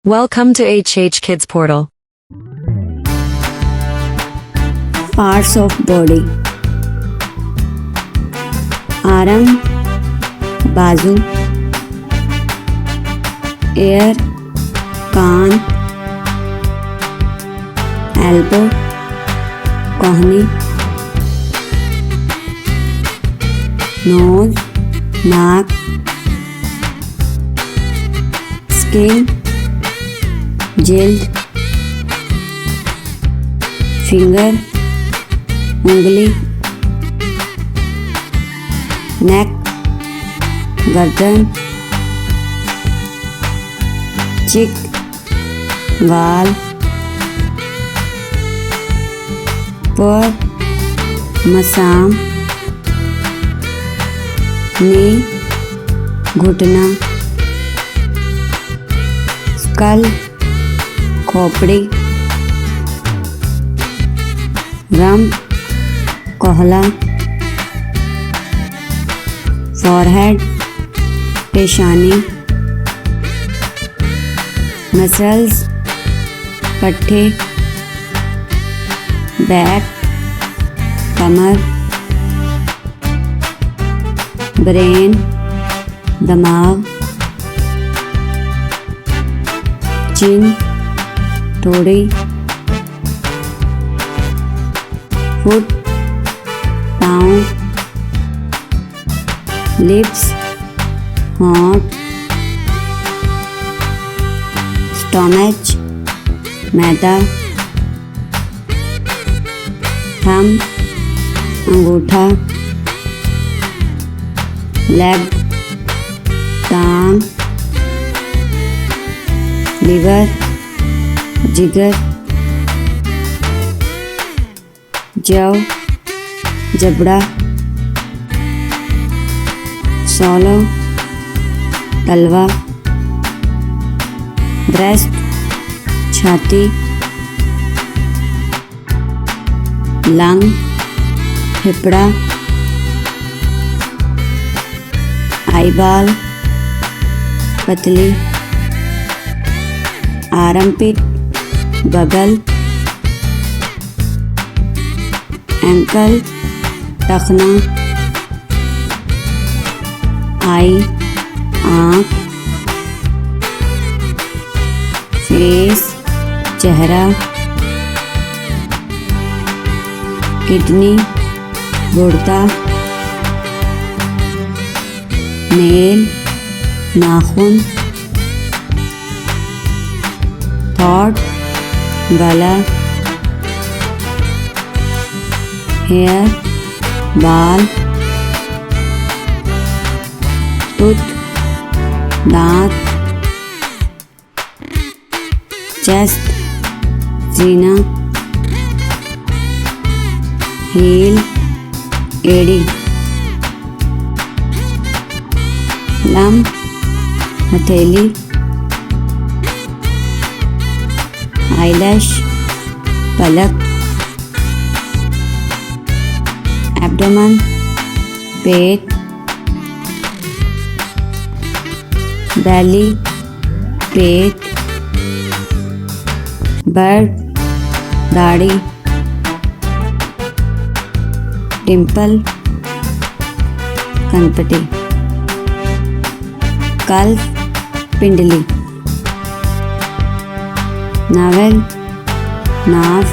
Welcome to HH Kids Portal. Parts of body. Arm, बाजू, ear, कान, elbow, कोहनी, nose, नाक, skin, जिल्द, finger, उंगली, नेक, गर्दन, चिक, गाल, पर, मसाम, नी, घुटना, स्कल, खोपड़ी, रंप, कोहला, फॉरहेड, पेशानी, मसल्स, पट्टे, बैक, कमर, ब्रेन, दिमाग, चिन, थोड़ी, फुट, पाँव, लिप्स, होंठ, स्टोमच, मैदा, थंब, अंगूठा, लेग, टांग, लिवर, जिगर, जव, जबड़ा, सोलो, तलवा, ब्रेस्ट, छाती, लंग, फेफड़ा, आईबॉल, पतली, आर्मपिट, बगल, एंकल, टखना, आई, आँख, फेस, चेहरा, किडनी, गुर्दा, नेल, नाखून, थॉट, गला, हेयर, बाल, टूथ, दांत, चेस्ट, सीना, हील, एड़ी, लम, हथेली, आईलैश, पलक, एब्डोमेन, पेट, बेली, पेट, बर्ड, दाढ़ी, डिम्पल, कनपटी, कल्प, पिंडली, नावेल, नाव,